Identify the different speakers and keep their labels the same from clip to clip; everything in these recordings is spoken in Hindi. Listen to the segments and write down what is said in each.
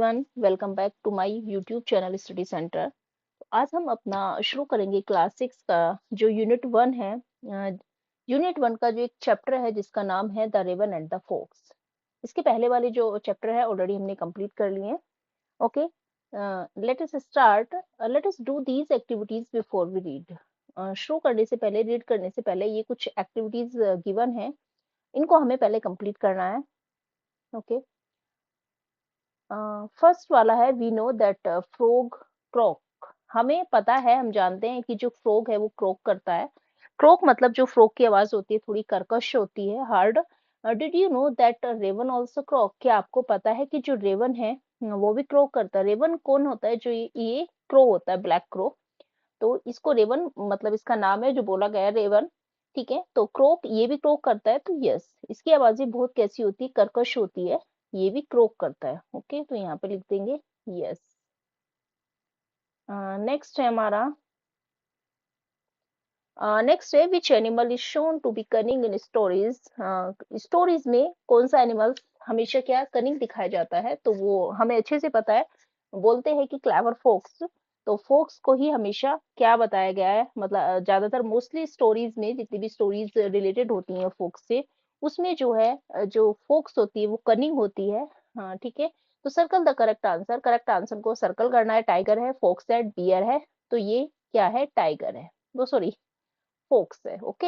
Speaker 1: Everyone, welcome back to my YouTube channel study centre. आज हम अपना शुरू करेंगे क्लास 6 का जो यूनिट 1 है। यूनिट 1 का जो एक चैप्टर है जिसका नाम है the raven and the fox. इसके पहले वाले जो चैप्टर है ऑलरेडी हमने कंप्लीट कर लिए हैं। Okay, let us start. Let us do these activities before we read. शुरू करने से पहले, रीड करने से पहले, ये कुछ एक्टिविटीज गिवन है, इनको हमें पहले कंप्लीट करना है। ओके, फर्स्ट वाला है वी नो दैट फ्रॉग क्रॉक। हमें पता है, हम जानते हैं कि जो फ्रॉग है वो क्रॉक करता है। क्रॉक मतलब जो फ्रॉग की आवाज होती है थोड़ी कर्कश होती है, hard. Did you know that raven also croak? क्या आपको पता है कि जो रेवन है वो भी क्रॉक करता है? रेवन कौन होता है? जो ये क्रो होता है, ब्लैक क्रो। तो इसको रेवन मतलब इसका नाम है जो बोला गया रेवन। ठीक है, तो क्रोक ये भी क्रोक करता है। तो यस, इसकी आवाजें बहुत कैसी होती है? कर्कश होती है। ये भी क्रोक करता है। ओके, तो यहाँ पे लिख देंगे यस। नेक्स्ट है हमारा, नेक्स्ट है which animal is shown to be cunning in stories. Stories में कौन सा एनिमल हमेशा क्या कनिंग दिखाया जाता है? तो वो हमें अच्छे से पता है, बोलते हैं कि क्लेवर फोक्स। तो फोक्स को ही हमेशा क्या बताया गया है, मतलब ज्यादातर मोस्टली स्टोरीज में जितनी भी स्टोरीज रिलेटेड होती हैं फोक्स से, उसमें जो है जो फोक्स होती है वो कनिंग होती है। हाँ ठीक है, तो circle the correct answer. Correct answer को सर्कल करना है। टाइगर है, फोक्स है, डियर है। तो ये क्या है? टाइगर है। वो सॉरी, फोक्स है। ओके,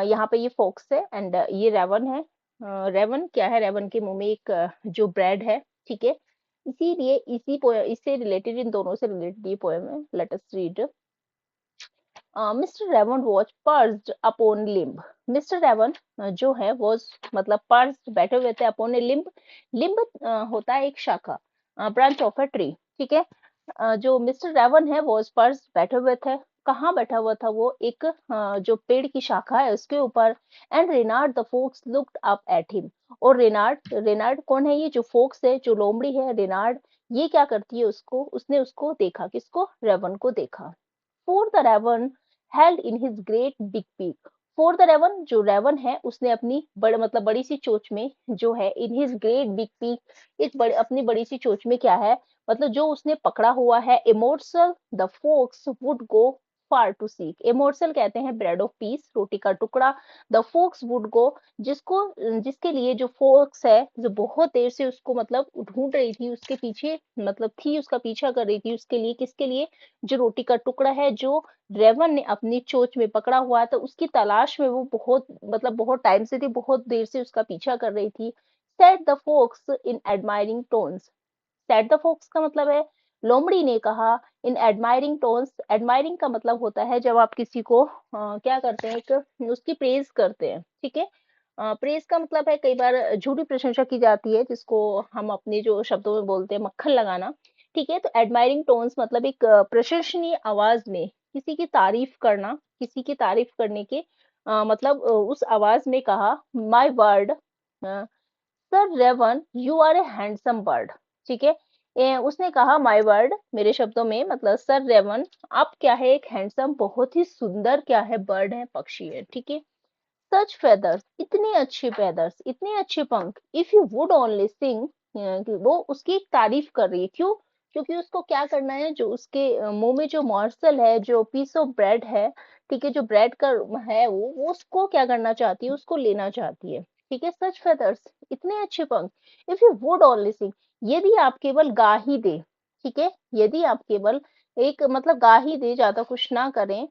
Speaker 1: यहाँ पे ये फोक्स है एंड ये रेवन है। रेवन क्या है? रेवन के मुंह में एक जो ब्रेड है। ठीक है, इसीलिए इसी पोएम इससे रिलेटेड, इन दोनों से रिलेटेड ये पोएम है। Let us read. Mister Raven was perched upon limb. Mister Raven जो है वॉज मतलब पर्स्ड, बैठे हुए थे, अपॉन ए लिम्ब। लिम्ब होता है एक शाखा, ब्रांच ऑफ अ ट्री। ठीक है, जो मिस्टर रेवन है वॉज पर्स्ड, बैठे हुए थे। कहाँ बैठा हुआ था वो? एक जो पेड़ की शाखा है उसके ऊपर। And Reynard the fox looked up at him. और रेनार्ड, रेनार्ड कौन है? ये जो फोक्स है, जो लोमड़ी है, रेनार्ड, ये क्या करती है? उसको, उसने उसको देखा। किसको? रेवन को देखा। For the raven held in his great big beak. For the raven, जो रेवन है उसने अपनी बड़े मतलब बड़ी सी चोंच में जो है, इन हिज ग्रेट बिग पीक, एक बड़े अपनी बड़ी सी चोंच में क्या है, मतलब जो उसने पकड़ा हुआ है, a morsel the fox would go far to seek. A morsel कहते हैं ब्रेड ऑफ पीस, रोटी का टुकड़ा। द फोक्स वुड गो, जिसको, जिसके लिए जो फोक्स है जो बहुत देर से उसको मतलब ढूंढ रही थी, उसके पीछे मतलब थी, उसका पीछा कर रही थी, उसके लिए, किसके लिए? जो रोटी का टुकड़ा है जो रेवन ने अपनी चोंच में पकड़ा हुआ है, तो उसकी तलाश में वो बहुत मतलब बहुत टाइम से थी, बहुत देर से उसका पीछा कर रही थी। Said the fox in admiring tones. Said the fox का मतलब है, लोमड़ी ने कहा, इन एडमायरिंग टोन्स। एडमायरिंग का मतलब होता है जब आप किसी को क्या करते हैं, एक उसकी प्रेज करते हैं। ठीक है, प्रेज का मतलब है कई बार झूठी प्रशंसा की जाती है, जिसको हम अपने जो शब्दों में बोलते हैं मक्खन लगाना। ठीक है, तो एडमायरिंग टोन्स मतलब एक प्रशंसनीय आवाज में किसी की तारीफ करना, किसी की तारीफ करने के मतलब उस आवाज में कहा, my word sir Raven you are a handsome bird. ठीक है, उसने कहा माय वर्ड, मेरे शब्दों में, मतलब सर रेवन आप क्या है? एक हैंडसम, बहुत ही सुंदर क्या है? बर्ड है, पक्षी है। ठीक है, सच फेदर्स, इतने अच्छे फेदर्स, इतने अच्छे पंख। इफ यू वुड ओनली सिंग, वो उसकी एक तारीफ कर रही है। क्यों? क्योंकि उसको क्या करना है, जो उसके मुंह में जो मॉर्सल है, जो पीस ऑफ ब्रेड है, ठीक है, जो ब्रेड का है, वो उसको क्या करना चाहती है? उसको लेना चाहती है। ठीक है, सच फेदर्स, इतने अच्छे पंख। If you would only sing, यदि आप केवल गा ही दे। ठीक है, यदि आप केवल एक मतलब गा ही दे, ज्यादा कुछ ना करें।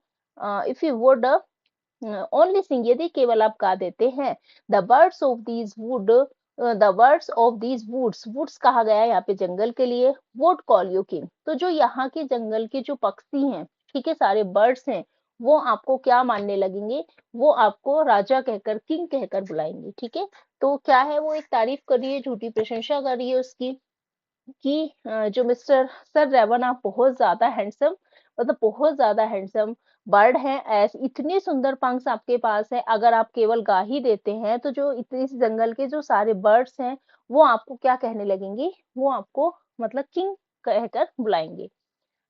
Speaker 1: If you would only sing, यदि केवल आप गा देते हैं, the birds of these wood, the birds of these woods, woods कहा गया है यहाँ पे जंगल के लिए, वुड कॉल यू किंग। तो जो यहाँ के जंगल के जो पक्षी हैं, ठीक है, सारे बर्ड्स हैं, वो आपको क्या मानने लगेंगे? वो आपको राजा कहकर, किंग कहकर बुलाएंगे। ठीक है, तो क्या है? वो एक तारीफ कर रही है, झूठी प्रशंसा कर रही है उसकी, कि जो मिस्टर सर रेवन आप बहुत ज्यादा हैंडसम, मतलब बहुत ज्यादा हैंडसम बर्ड हैं, ऐसे इतने सुंदर पंख आपके पास है, अगर आप केवल गा ही देते हैं तो जो इतने इस जंगल के जो सारे बर्ड्स हैं वो आपको क्या कहने लगेंगे? वो आपको मतलब किंग कहकर बुलाएंगे।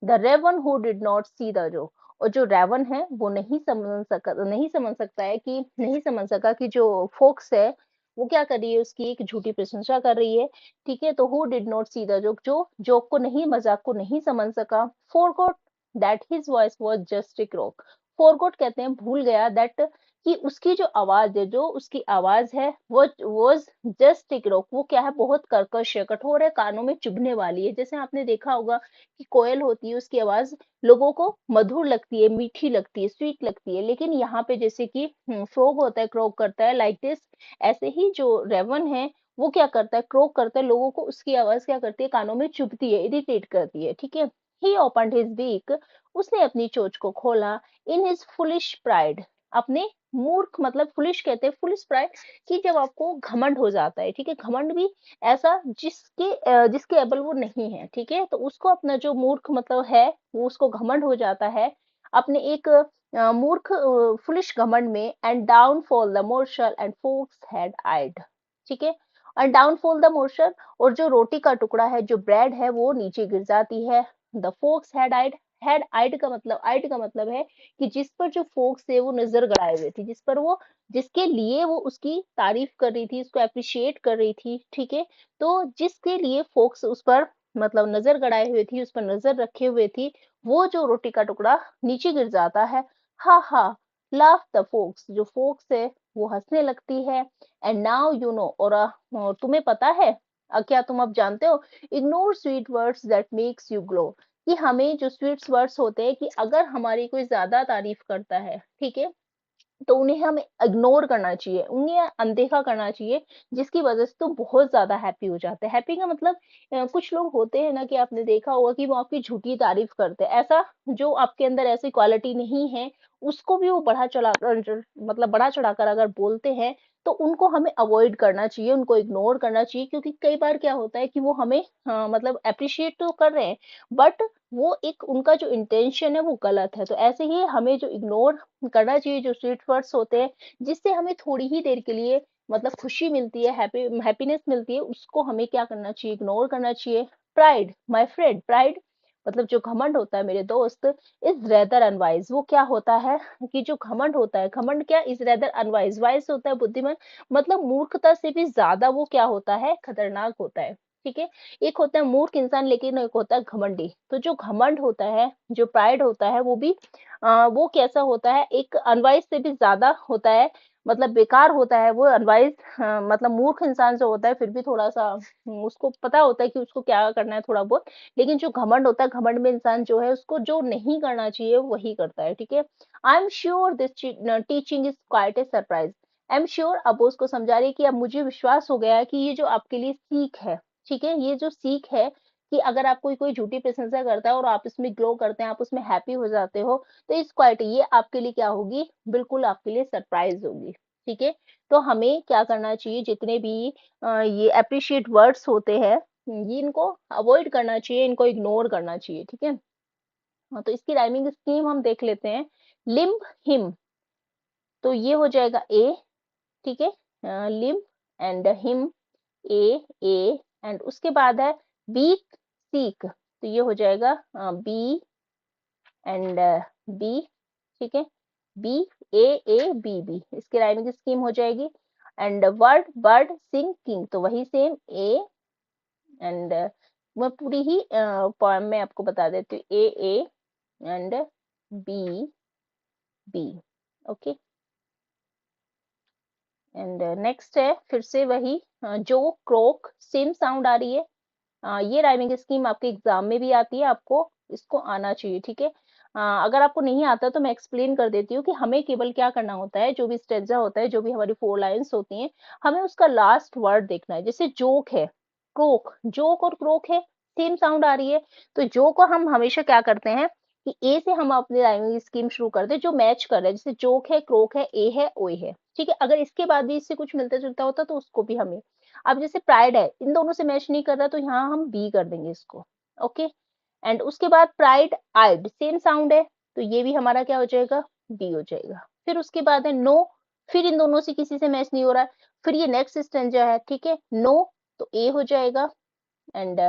Speaker 1: The raven who did not see the जो, और जो रेवन है वो नहीं समझ सका, नहीं समझ सकता है कि, नहीं समझ सका कि जो फोक्स है वो क्या कर रही है, उसकी एक झूठी प्रशंसा कर रही है। ठीक है, तो who did not see the joke, जो जोक को नहीं, मजाक को नहीं समझ सका, forgot that his voice was just a croak. Forgot कहते हैं भूल गया, दैट कि उसकी जो आवाज है, जो उसकी आवाज है, वो वाज जस्ट ए क्रॉक, वो क्या है, बहुत कर्कश है, कठोर है, कानों में चुभने वाली है। जैसे आपने देखा होगा कि कोयल होती है, उसकी आवाज लोगों को मधुर लगती है, मीठी लगती है, स्वीट लगती है, लेकिन यहाँ पे जैसे कि फ्रॉग होता है, क्रॉक करता है, लाइक दिस, ऐसे ही जो रेवन है वो क्या करता है, क्रॉक करता है, लोगों को उसकी आवाज क्या करती है, कानों में चुभती है, इरिटेट करती है। ठीक है, ही ओपनड हिज बीक, उसने अपनी चोंच को खोला, इन हिज फुलिश प्राइड, अपने मूर्ख, मतलब फुलिश कहते हैं, फुलिश प्राइड, कि जब आपको घमंड हो जाता है। ठीक है, घमंड भी ऐसा जिसके एबल वो नहीं है। ठीक है, तो उसको अपना जो मूर्ख मतलब है, वो उसको घमंड हो जाता है अपने एक मूर्ख फुलिश घमंड में, and downfall the morsel and fox had eyed. ठीक है, और डाउनफॉल द मोर्शल, और जो रोटी का टुकड़ा है, जो ब्रेड है, वो नीचे गिर जाती है। The fox had eyed, had eyed का मतलब, आइड का मतलब है कि जिस पर जो फोक्स थे वो नजर गड़ाए हुए थे, जिस पर वो, जिसके लिए वो उसकी तारीफ कर रही थी, उसको अप्रिशिएट कर रही थी। ठीक है, तो जिसके लिए फोक्स उस पर मतलब नजर गड़ाए हुए थी, उस पर नजर रखे हुए थी, वो जो रोटी का टुकड़ा नीचे गिर जाता है। हा हा लाफ द फोक्स, जो फोक्स है वो हंसने लगती है। एंड नाउ यू नो, और तुम्हें पता है, क्या तुम अब जानते हो, ignore sweet words that makes you glow, कि हमें जो स्वीट वर्ड्स होते हैं, कि अगर हमारी कोई ज्यादा तारीफ करता है, ठीक है, तो उन्हें हमें इग्नोर करना चाहिए, उन्हें अनदेखा करना चाहिए, जिसकी वजह से तुम बहुत ज्यादा हैप्पी हो जाते हैं। हैप्पी का मतलब कुछ लोग होते हैं ना, कि आपने देखा होगा कि वो आपकी झूठी तारीफ करते हैं, ऐसा जो आपके अंदर ऐसी क्वालिटी नहीं है, उसको भी वो बढ़ा चढ़ा कर, मतलब बढ़ा चढ़ाकर अगर बोलते हैं, तो उनको हमें अवॉइड करना चाहिए, उनको इग्नोर करना चाहिए, क्योंकि कई बार क्या होता है कि वो हमें मतलब अप्रिशिएट तो कर रहे हैं, बट वो एक उनका जो इंटेंशन है वो गलत है। तो ऐसे ही हमें जो इग्नोर करना चाहिए, जो स्वीट वर्ड्स होते हैं, जिससे हमें थोड़ी ही देर के लिए मतलब खुशी मिलती है, हैप्पीनेस मिलती है, उसको हमें क्या करना चाहिए, इग्नोर करना चाहिए। प्राइड माय फ्रेंड, प्राइड मतलब जो घमंड होता है मेरे दोस्त, इज रेदर अनवाइज, वो क्या होता है कि जो घमंड होता है, घमंड क्या, इज रेदर अनवाइज, वाइज होता है बुद्धिमान, मतलब मूर्खता से भी ज्यादा वो क्या होता है, खतरनाक होता है। ठीक है, एक होता है मूर्ख इंसान, लेकिन एक होता है घमंडी। तो जो घमंड होता है, जो प्राइड होता है, वो भी वो कैसा होता है, एक अनवाइज से भी ज्यादा होता है, मतलब बेकार होता है वो अनवाइज। मतलब मूर्ख इंसान जो होता है, फिर भी थोड़ा सा उसको पता होता है कि उसको क्या करना है थोड़ा बहुत, लेकिन जो घमंड होता है, घमंड में इंसान जो है, उसको जो नहीं करना चाहिए वही करता है। ठीक है, I am sure this teaching is quite a surprise, I am sure, अब वो उसको समझा रही है कि अब मुझे विश्वास हो गया है कि ये जो आपके लिए सीख है, ठीक है, ये जो सीख है, कि अगर आप कोई कोई झूठी प्रशंसा करता है और आप इसमें ग्लो करते हैं, आप उसमें हैप्पी हो जाते हो, तो इस क्वालिटी ये आपके लिए क्या होगी, बिल्कुल आपके लिए सरप्राइज होगी। ठीक है, तो हमें क्या करना चाहिए, जितने भी ये अप्रिशिएट वर्ड्स होते हैं, ये इनको अवॉइड करना चाहिए, इनको इग्नोर करना चाहिए। ठीक है, हाँ, तो इसकी राइमिंग स्कीम हम देख लेते हैं। लिम्ब हिम, तो ये हो जाएगा ए। ठीक है, limb and him, A, A, and उसके बाद है बीक, सीक, तो ये हो जाएगा बी एंड बी। ठीक है, B, A, A, B, B, इसकी राइमिंग स्कीम हो जाएगी। And word, bird, sing, king, तो वही सेम ए एंड मैं पूरी ही पोएम में आपको बता देती हूँ, A and B, B. Okay, and next है फिर से वही जो, क्रोक, सेम साउंड आ रही है। ये राइमिंग स्कीम आपके एग्जाम में भी आती है, आपको इसको आना चाहिए। ठीक है, अगर आपको नहीं आता तो मैं एक्सप्लेन कर देती हूँ कि हमें केवल क्या करना होता है, जो भी स्टेजा होता है, जो भी हमारी 4 लाइंस होती हैं, हमें उसका लास्ट वर्ड देखना है। जैसे जोक है, क्रोक, जोक और क्रोक है, सेम साउंड आ रही है, तो जो को हम हमेशा क्या करते हैं कि ए से हम अपनी राइमिंग स्कीम शुरू करते हैं, जो मैच कर रहा है, जैसे जोक है, क्रोक है, ए है, ओए है। ठीक है, अगर इसके बाद भी इससे कुछ मिलता जुलता होता तो उसको भी हमें, अब जैसे प्राइड है, इन दोनों से मैच नहीं कर रहा, तो यहाँ हम बी कर देंगे इसको। ओके, एंड उसके बाद प्राइड, आइड, सेम साउंड है, तो ये भी हमारा क्या हो जाएगा, बी हो जाएगा। फिर उसके बाद है नो, फिर इन दोनों से किसी से मैच नहीं हो रहा है, फिर ये नेक्स्ट स्टेंजा है। ठीक है, नो, तो ए हो जाएगा, and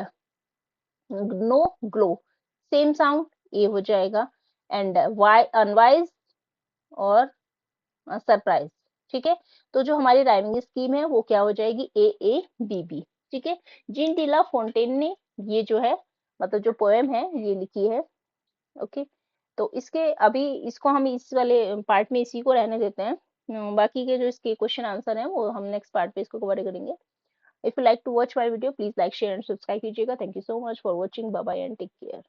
Speaker 1: no, glow, same sound, A हो जाएगा। एंड वाई, अनवाइज और सरप्राइज, ठीक है। तो जो हमारी राइमिंग स्कीम है वो क्या हो जाएगी, ए ए बी बी। ठीक है। जीन डिला फोंटेन ने ये जो है मतलब जो पोएम है ये लिखी है। ओके। तो इसके अभी इसको हम इस वाले पार्ट में इसी को रहने देते हैं। बाकी के जो इसके क्वेश्चन आंसर हैं वो हम नेक्स्ट पार्ट पे इसको कवर करेंगे। If you like to watch my video please like share and subscribe कीजिएगा। Thank you so much for watching. Bye bye and take care.